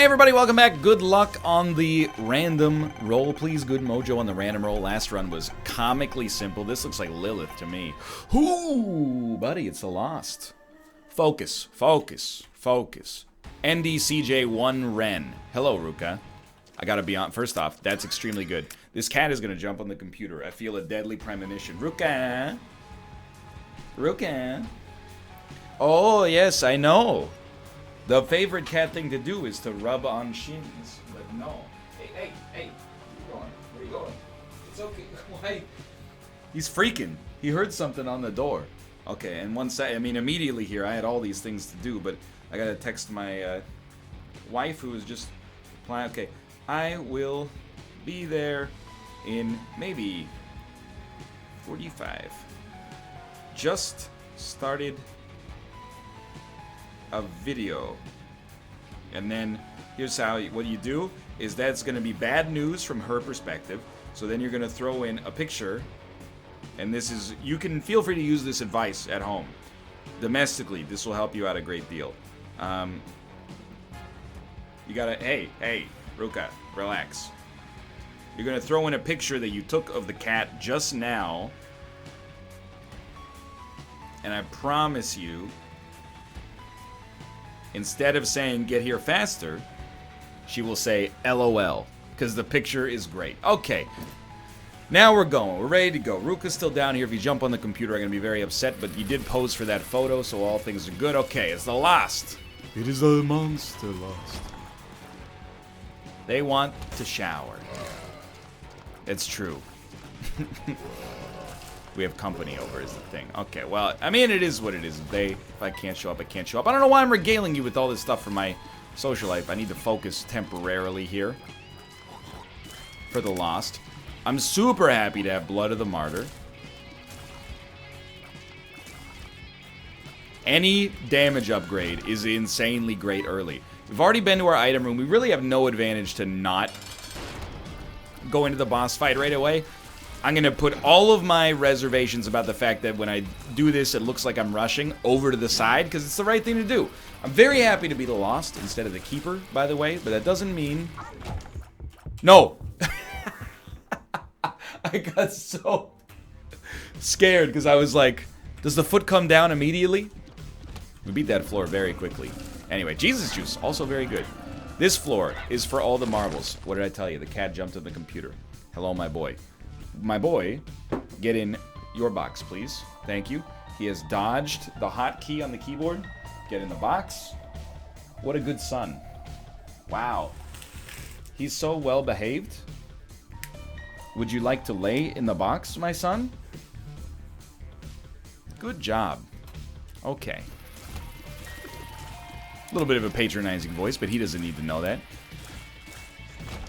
Hey everybody, welcome back. Good luck on the random roll, please. Good mojo on the random roll. Last run was comically simple. This looks like Lilith to me. Ooh, buddy, it's the Lost. Focus, focus, focus. NDCJ1 Ren. Hello, Ruka. I gotta be on. First off, that's extremely good. This cat is gonna jump on the computer. I feel a deadly premonition. Ruka. Ruka. Oh, yes, I know. The favorite cat thing to do is to rub on shins, but no. Hey, where you going? Where you going? It's okay. Why? He's freaking. He heard something on the door. Okay, and one sec. I mean, immediately here, I had all these things to do, but I gotta text my wife, who is just playing. Okay, I will be there in maybe 45. Just started a video, and then here's how what you do is that's going to be bad news from her perspective, so then you're going to throw in a picture, and this is, you can feel free to use this advice at home domestically. This will help you out a great deal. You gotta, hey Ruka, relax. You're going to throw in a picture that you took of the cat just now, and I promise you, instead of saying, get here faster, she will say, LOL, because the picture is great. Okay, now we're going. We're ready to go. Ruka's still down here. If you jump on the computer, I'm going to be very upset, but you did pose for that photo, so all things are good. Okay, it's the Lost. It is a monster Lost. They want to shower. It's true. We have company over is the thing. Okay, well, I mean, it is what it is. If I can't show up, I can't show up. I don't know why I'm regaling you with all this stuff for my social life. I need to focus temporarily here for the Lost. I'm super happy to have Blood of the Martyr. Any damage upgrade is insanely great early. We've already been to our item room. We really have no advantage to not go into the boss fight right away. I'm going to put all of my reservations about the fact that when I do this, it looks like I'm rushing over to the side, because it's the right thing to do. I'm very happy to be the Lost instead of the Keeper, by the way, but that doesn't mean... No! I got so scared, because I was like, does the foot come down immediately? We beat that floor very quickly. Anyway, Jesus Juice, also very good. This floor is for all the marbles. What did I tell you? The cat jumped on the computer. Hello, my boy. My boy, get in your box, please. Thank you. He has dodged the hotkey on the keyboard. Get in the box. What a good son. Wow. He's so well behaved. Would you like to lay in the box, my son? Good job. Okay. A little bit of a patronizing voice, but he doesn't need to know that.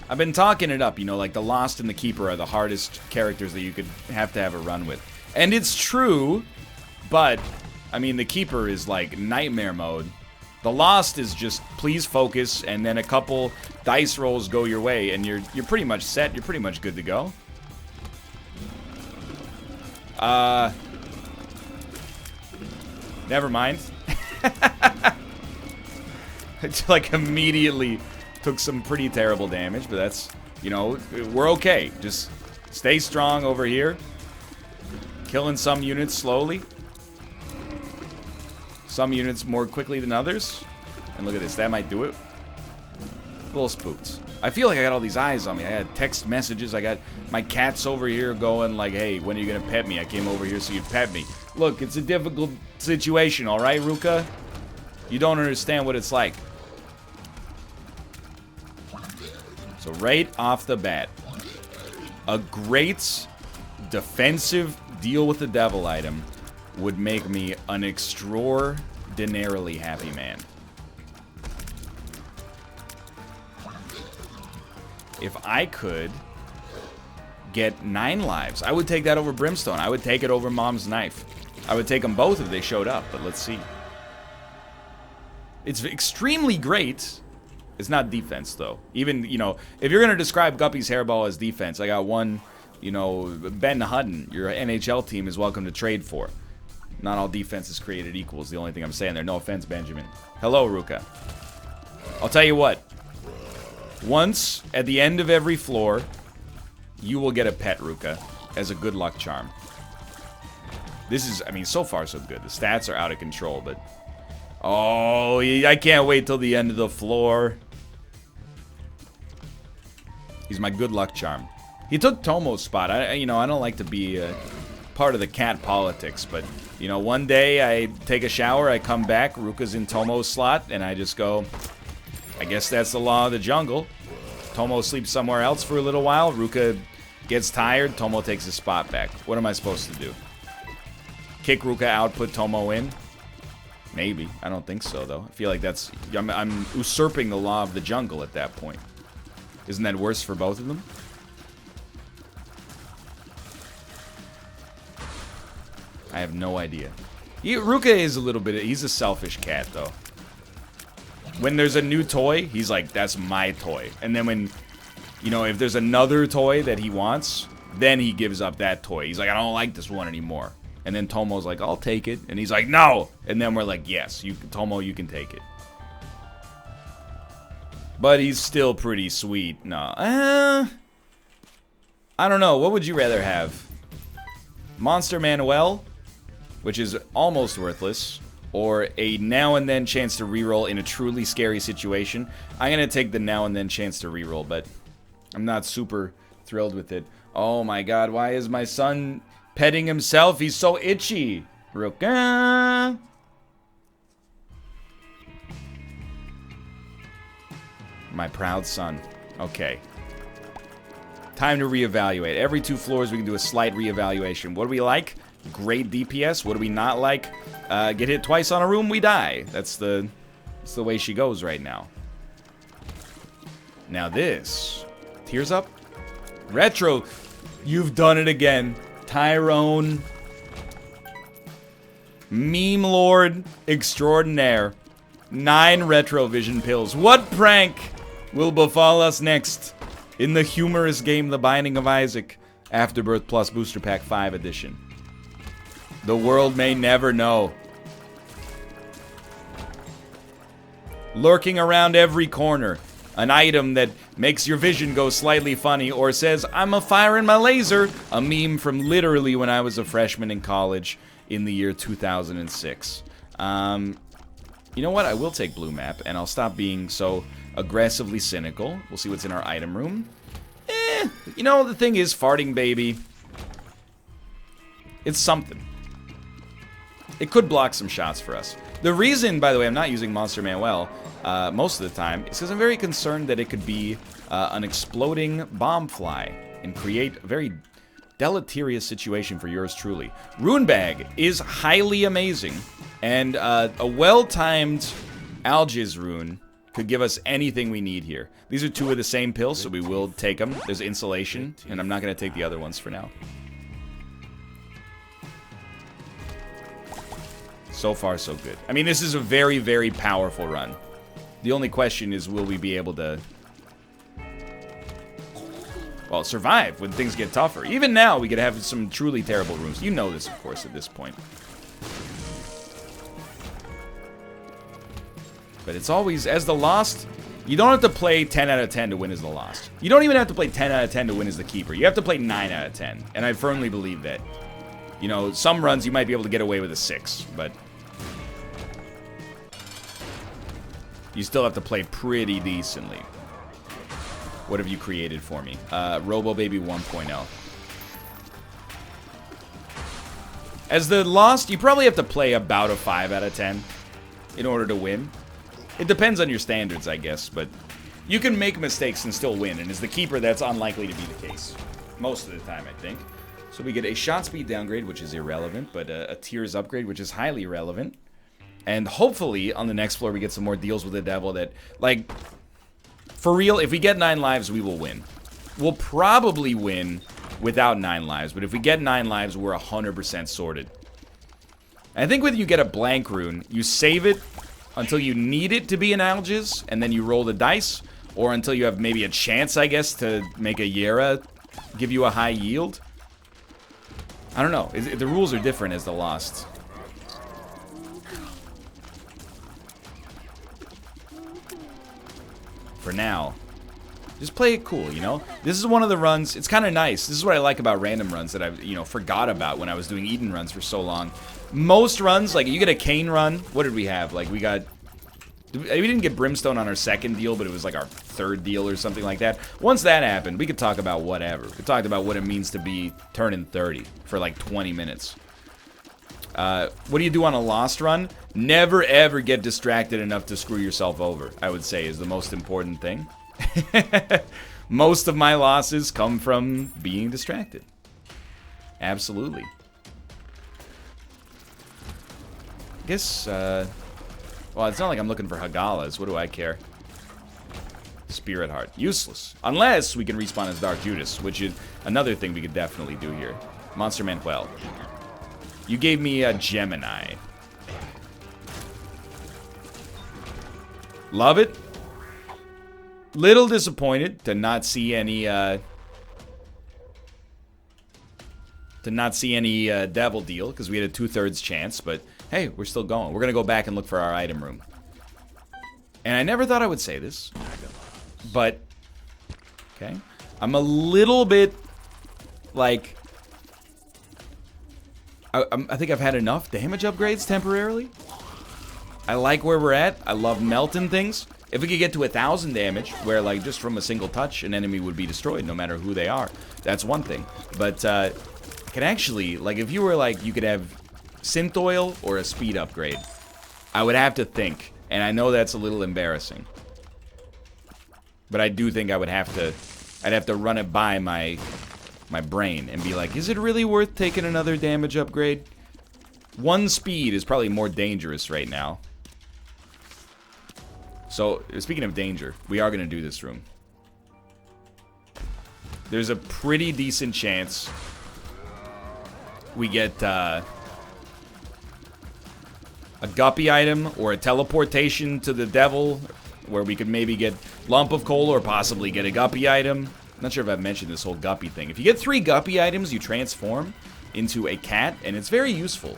I've been talking it up, you know, like the Lost and the Keeper are the hardest characters that you could have to have a run with. And it's true, but, I mean, the Keeper is like nightmare mode. The Lost is just, please focus, and then a couple dice rolls go your way, and you're pretty much set, you're pretty much good to go. Never mind. It's like immediately... took some pretty terrible damage, but that's, you know, we're okay. Just stay strong over here. Killing some units slowly. Some units more quickly than others. And look at this, that might do it. A little spooked. I feel like I got all these eyes on me. I had text messages. I got my cats over here going like, hey, when are you going to pet me? I came over here so you'd pet me. Look, it's a difficult situation, all right, Ruka? You don't understand what it's like. So right off the bat, a great defensive deal with the devil item would make me an extraordinarily happy man. If I could get 9 lives, I would take that over Brimstone. I would take it over Mom's Knife. I would take them both if they showed up, but let's see. It's extremely great. It's not defense, though. Even, you know, if you're going to describe Guppy's Hairball as defense, I got one, you know, Ben Hutton, your NHL team is welcome to trade for. Not all defense is created equal is the only thing I'm saying there. No offense, Benjamin. Hello, Ruka. I'll tell you what. Once, at the end of every floor, you will get a pet Ruka as a good luck charm. This is, I mean, so far so good. The stats are out of control, but... Oh, I can't wait till the end of the floor. He's my good luck charm. He took Tomo's spot. I don't like to be part of the cat politics, but, you know, one day I take a shower, I come back, Ruka's in Tomo's slot, and I just go, I guess that's the law of the jungle. Tomo sleeps somewhere else for a little while, Ruka gets tired, Tomo takes his spot back. What am I supposed to do? Kick Ruka out, put Tomo in? Maybe. I don't think so, though. I feel like that's... I'm usurping the law of the jungle at that point. Isn't that worse for both of them? I have no idea. Ruka is a little bit... He's a selfish cat, though. When there's a new toy, he's like, that's my toy. And then when... You know, if there's another toy that he wants, then he gives up that toy. He's like, I don't like this one anymore. And then Tomo's like, I'll take it. And he's like, no! And then we're like, yes, Tomo, you can take it. But he's still pretty sweet. No. I don't know. What would you rather have? Monster Manuel, which is almost worthless, or a now and then chance to reroll in a truly scary situation? I'm going to take the now and then chance to reroll, but I'm not super thrilled with it. Oh my god, why is my son petting himself? He's so itchy. Ruka. My proud son. Okay. Time to reevaluate. Every 2 floors we can do a slight reevaluation. What do we like? Great DPS. What do we not like? Get hit twice on a room, we die. That's the way she goes right now. Now this. Tears up. Retro. You've done it again. Tyrone. Meme Lord extraordinaire. 9 Retrovision pills. What prank will befall us next in the humorous game The Binding of Isaac Afterbirth Plus Booster Pack 5 edition? The world may never know. Lurking around every corner, an item that makes your vision go slightly funny or says, I'm a firing my laser, a meme from literally when I was a freshman in college in the year 2006. You know what? I will take blue map, and I'll stop being so aggressively cynical. We'll see what's in our item room. You know, the thing is, farting baby, it's something. It could block some shots for us. The reason, by the way, I'm not using Monster Manuel most of the time is because I'm very concerned that it could be an exploding bomb fly and create a very deleterious situation for yours truly. Rune Bag is highly amazing, and a well-timed Algiz rune could give us anything we need here. These are 2 of the same pills, so we will take them. There's insulation, and I'm not going to take the other ones for now. So far, so good. I mean, this is a very, very powerful run. The only question is, will we be able to, well, survive when things get tougher? Even now, we could have some truly terrible rooms. You know this, of course, at this point. But it's always, as the Lost, you don't have to play 10 out of 10 to win as the Lost. You don't even have to play 10 out of 10 to win as the Keeper. You have to play 9 out of 10. And I firmly believe that. You know, some runs you might be able to get away with a 6, but you still have to play pretty decently. What have you created for me? Robo Baby 1.0. As the Lost, you probably have to play about a 5 out of 10 in order to win. It depends on your standards, I guess, but you can make mistakes and still win, and as the Keeper, that's unlikely to be the case. Most of the time, I think. So we get a shot speed downgrade, which is irrelevant, but a tears upgrade, which is highly relevant. And hopefully, on the next floor, we get some more deals with the devil that, like, for real, if we get 9 lives, we will win. We'll probably win without 9 lives, but if we get 9 lives, we're 100% sorted. I think when you get a blank rune, you save it until you need it to be an Algiz, and then you roll the dice, or until you have maybe a chance, I guess, to make a Yera give you a high yield. I don't know. The rules are different as the Lost. For now, Just play it cool, you know? This is one of the runs, it's kind of nice. This is what I like about random runs that I, you know, forgot about when I was doing Eden runs for so long. Most runs, like, you get a Kane run. What did we have? Like, we didn't get Brimstone on our second deal, but it was like our third deal or something like that. Once that happened, we could talk about whatever. We could talk about what it means to be turning 30 for like 20 minutes. What do you do on a lost run? Never ever get distracted enough to screw yourself over, I would say, is the most important thing. Most of my losses come from being distracted. Absolutely. I guess, well, it's not like I'm looking for Hagalas. What do I care? Spirit Heart. Useless. Unless we can respawn as Dark Judas, which is another thing we could definitely do here. Monster Manuel. You gave me a Gemini. Love it. Little disappointed to not see any, devil deal, because we had a 2/3 chance, but hey, we're still going. We're going to go back and look for our item room. And I never thought I would say this, but, okay, I'm a little bit, like, I think I've had enough damage upgrades temporarily. I like where we're at. I love melting things. If we could get to 1,000 damage, where, like, just from a single touch, an enemy would be destroyed, no matter who they are, that's one thing. But, I can actually, like, if you were, like, you could have synth oil or a speed upgrade, I would have to think, and I know that's a little embarrassing, but I do think I would have to, I'd have to run it by my brain and be like, is it really worth taking another damage upgrade? One speed is probably more dangerous right now. So, speaking of danger, we are going to do this room. There's a pretty decent chance we get a guppy item or a teleportation to the devil, where we could maybe get lump of coal or possibly get a guppy item. I'm not sure if I've mentioned this whole guppy thing. If you get 3 guppy items, you transform into a cat, and it's very useful.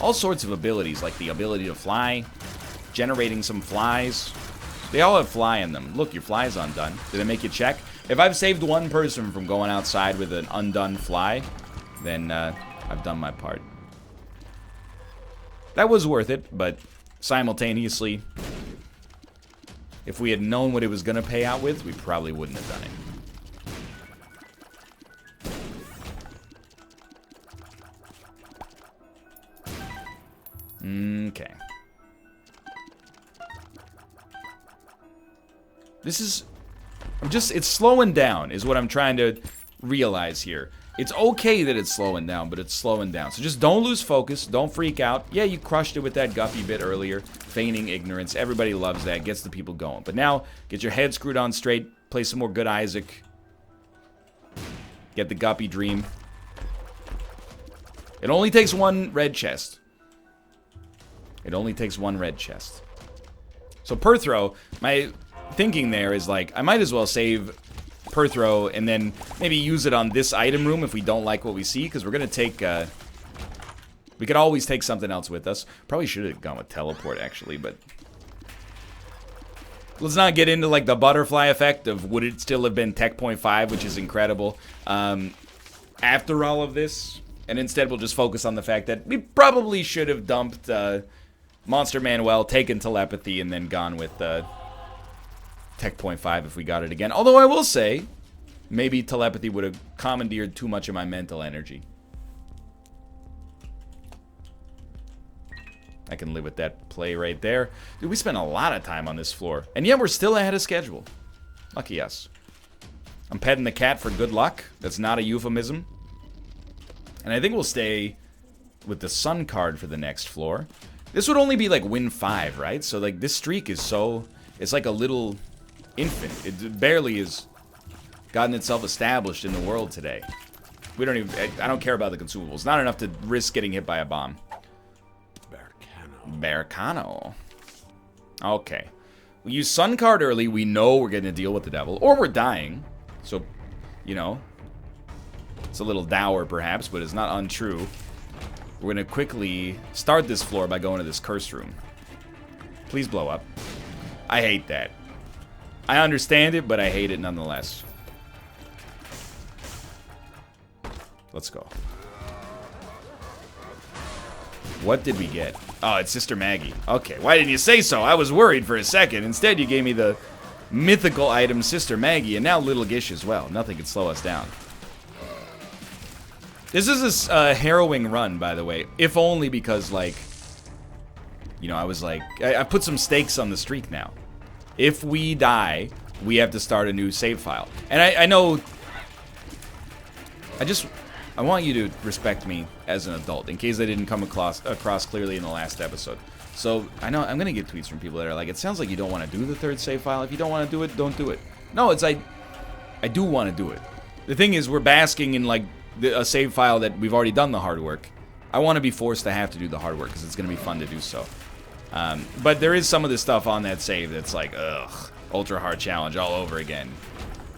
All sorts of abilities, like the ability to fly, generating some flies. They all have fly in them. Look, your fly's undone. Did it make you check? If I've saved one person from going outside with an undone fly, then I've done my part. That was worth it, but simultaneously, if we had known what it was going to pay out with, we probably wouldn't have done it. Okay. This is, it's slowing down is what I'm trying to realize here. It's okay that it's slowing down, but it's slowing down. So just don't lose focus. Don't freak out. Yeah, you crushed it with that guppy bit earlier. Feigning ignorance. Everybody loves that. Gets the people going. But now, get your head screwed on straight. Play some more good Isaac. Get the guppy dream. It only takes 1 red chest. It only takes 1 red chest. So Perthro, my thinking there is like, I might as well save Perthro and then maybe use it on this item room if we don't like what we see, because we're going to take, we could always take something else with us. Probably should have gone with teleport, actually, but let's not get into, like, the butterfly effect of would it still have been Tech Point 5, which is incredible, after all of this, and instead we'll just focus on the fact that we probably should have dumped, Monster Manuel, taken telepathy, and then gone with, Tech Point 5 if we got it again. Although I will say, maybe telepathy would have commandeered too much of my mental energy. I can live with that play right there. Dude, we spent a lot of time on this floor. And yet we're still ahead of schedule. Lucky us. I'm petting the cat for good luck. That's not a euphemism. And I think we'll stay with the sun card for the next floor. This would only be like win 5, right? So like this streak is so... It's like a little... infant. It barely has gotten itself established in the world today. We don't even... I don't care about the consumables. Not enough to risk getting hit by a bomb. Bercano. Okay. We use Sun card early. We know we're getting to deal with the devil. Or we're dying. So, you know. It's a little dour, perhaps, but it's not untrue. We're going to quickly start this floor by going to this curse room. Please blow up. I hate that. I understand it, but I hate it nonetheless. Let's go. What did we get? Oh, it's Sister Maggie. Okay, why didn't you say so? I was worried for a second. Instead, you gave me the mythical item Sister Maggie, and now Little Gish as well. Nothing can slow us down. This is a harrowing run, by the way. If only because, like, you know, I was like, I put some stakes on the streak now. If we die, we have to start a new save file. And I know, I want you to respect me as an adult, in case I didn't come across clearly in the last episode. So, I know I'm going to get tweets from people that are like, it sounds like you don't want to do the third save file. If you don't want to do it, don't do it. No, it's I do want to do it. The thing is, we're basking in, like, a save file that we've already done the hard work. I want to be forced to have to do the hard work, because it's going to be fun to do so. But there is some of this stuff on that save that's like, ugh, ultra hard challenge all over again.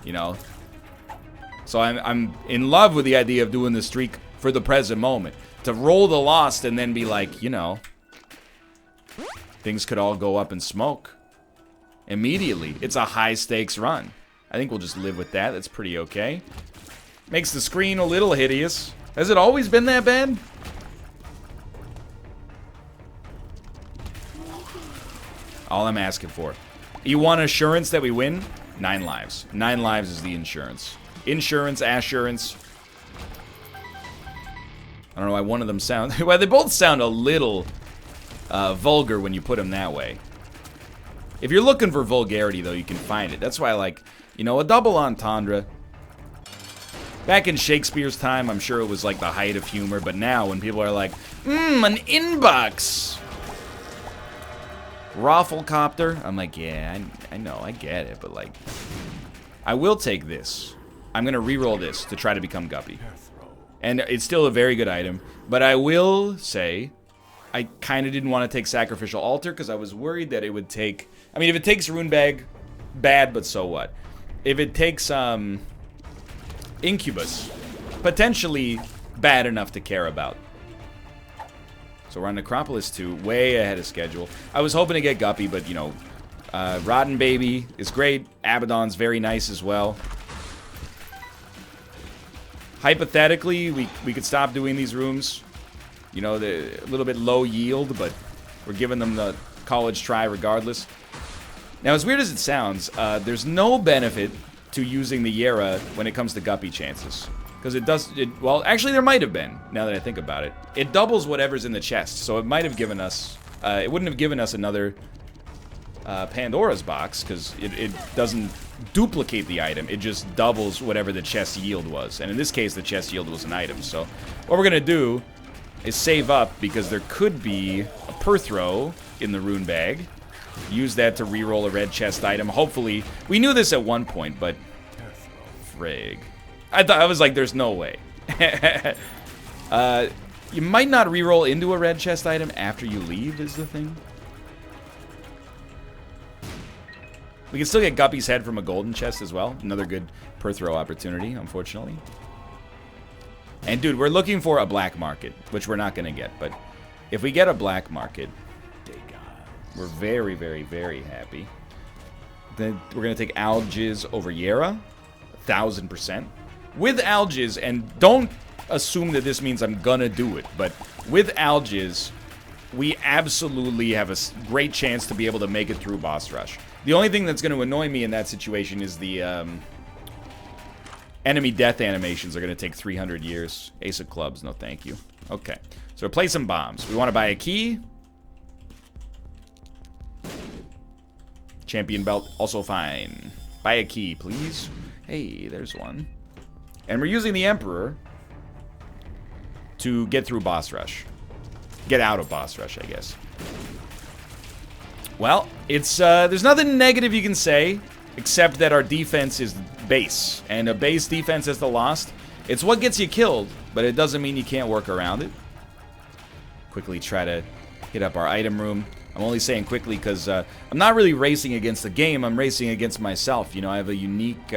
You know? So I'm in love with the idea of doing the streak for the present moment. To roll the lost and then be like, you know, things could all go up in smoke. Immediately. It's a high stakes run. I think we'll just live with that. That's pretty okay. Makes the screen a little hideous. Has it always been that bad? All I'm asking for. You want assurance that we win? 9 lives. 9 lives is the insurance. Insurance, assurance. I don't know why one of them sound... Well, they both sound a little vulgar when you put them that way. If you're looking for vulgarity, though, you can find it. That's why I like, you know, a double entendre. Back in Shakespeare's time, I'm sure it was like the height of humor. But now, when people are like, an inbox. Rafflecopter. I'm like, yeah, I know, I get it. But, like, I will take this. I'm going to reroll this to try to become Guppy. And it's still a very good item. But I will say, I kind of didn't want to take Sacrificial Altar because I was worried that it would take... I mean, if it takes Rune Bag, bad, but so what? If it takes Incubus, potentially bad enough to care about. So we're on Necropolis 2, way ahead of schedule. I was hoping to get Guppy, but, you know, Rotten Baby is great. Abaddon's very nice as well. Hypothetically, we could stop doing these rooms. You know, they're a little bit low yield, but we're giving them the college try regardless. Now, as weird as it sounds, there's no benefit to using the Yera when it comes to Guppy chances. Because well, actually there might have been, now that I think about it. It doubles whatever's in the chest, so it might have given us, it wouldn't have given us another Pandora's box, because it doesn't duplicate the item, it just doubles whatever the chest yield was. And in this case, the chest yield was an item, so what we're going to do is save up, because there could be a Perthrow in the rune bag. Use that to reroll a red chest item. Hopefully, we knew this at one point, but frig. I was like, there's no way. You might not reroll into a red chest item after you leave, is the thing. We can still get Guppy's head from a golden chest as well. Another good Perthrow opportunity, unfortunately. And dude, we're looking for a black market, which we're not going to get. But if we get a black market, we're very, very, very happy. Then we're going to take Algiz over Yera. 1000%. With Algiz, and don't assume that this means I'm going to do it, but with Algiz, we absolutely have a great chance to be able to make it through boss rush. The only thing that's going to annoy me in that situation is the enemy death animations are going to take 300 years. Ace of clubs, no thank you. Okay, so play some bombs. We want to buy a key. Champion belt, also fine. Buy a key, please. Hey, there's one. And we're using the Emperor to get through boss rush. Get out of boss rush, I guess. Well, it's there's nothing negative you can say, except that our defense is base. And a base defense is the lost. It's what gets you killed, but it doesn't mean you can't work around it. Quickly try to hit up our item room. I'm only saying quickly because I'm not really racing against the game. I'm racing against myself. You know, I have a unique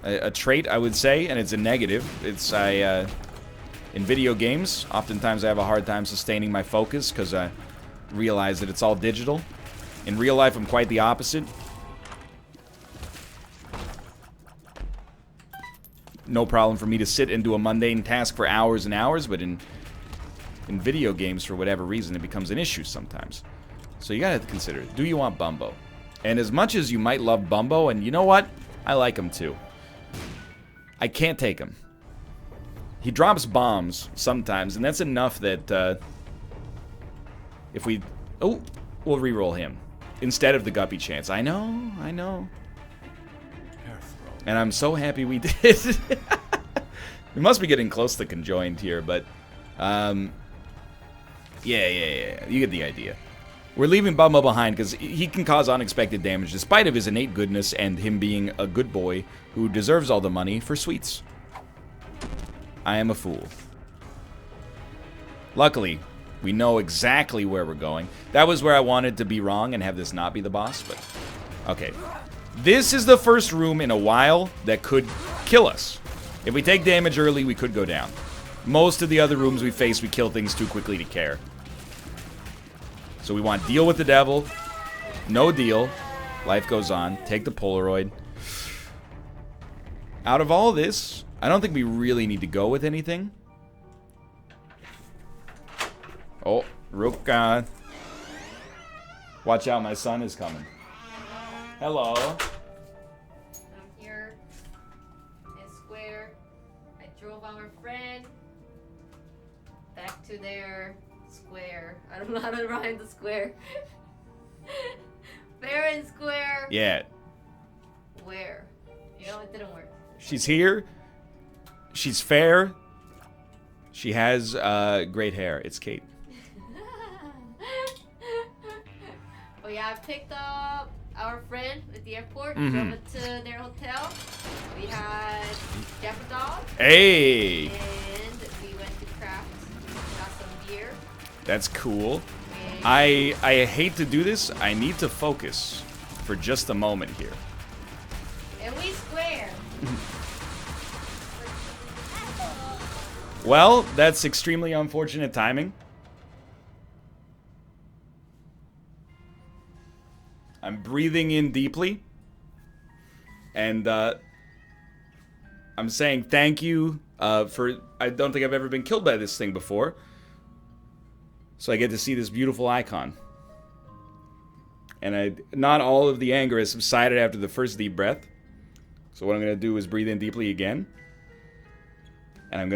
a trait, I would say, and it's a negative. It's in video games, oftentimes I have a hard time sustaining my focus because I realize that it's all digital. In real life, I'm quite the opposite. no problem for me to sit and do a mundane task for hours and hours, but in video games, for whatever reason, it becomes an issue sometimes. So you gotta consider, do you want Bumbo? And as much as you might love Bumbo, and you know what? I like him too. I can't take him. He drops bombs sometimes, and that's enough that if we... Oh, we'll reroll him instead of the Guppy chance. I know, I know. And I'm so happy we did. We must be getting close to conjoined here, but... Yeah. You get the idea. We're leaving Bumbo behind because he can cause unexpected damage despite of his innate goodness and him being a good boy who deserves all the money for sweets. I am a fool. Luckily, we know exactly where we're going. That was where I wanted to be wrong and have this not be the boss, but... Okay. This is the first room in a while that could kill us. If we take damage early, we could go down. Most of the other rooms we face, we kill things too quickly to care. So we want deal with the devil. No deal. Life goes on. Take the Polaroid. Out of all this, I don't think we really need to go with anything. Oh, Ruka. Watch out, my son is coming. Hello. I'm here in Square. I drove our friend back to their square. I don't know how to rhyme the square. Fair and square. Yeah. Where? You know, it didn't work. She's here. She's fair. She has great hair. It's Kate. Oh yeah, I picked up our friend at the airport. Mm-hmm. Drove it to their hotel. We had Jaffa Dog. Hey! And we went to Craft. Got some beer. That's cool. And I hate to do this. I need to focus for just a moment here. And we square. Well, that's extremely unfortunate timing. I'm breathing in deeply. And I'm saying thank you for... I don't think I've ever been killed by this thing before. So I get to see this beautiful icon. And not all of the anger has subsided after the first deep breath. So what I'm going to do is breathe in deeply again. And I'm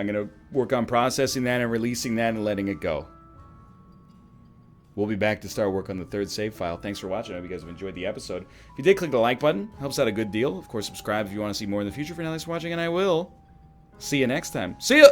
gonna work on processing that and releasing that and letting it go. We'll be back to start work on the third save file. Thanks for watching. I hope you guys have enjoyed the episode. If you did, click the like button. Helps out a good deal. Of course, subscribe if you want to see more in the future. For now, thanks for watching, and I will see you next time. See ya!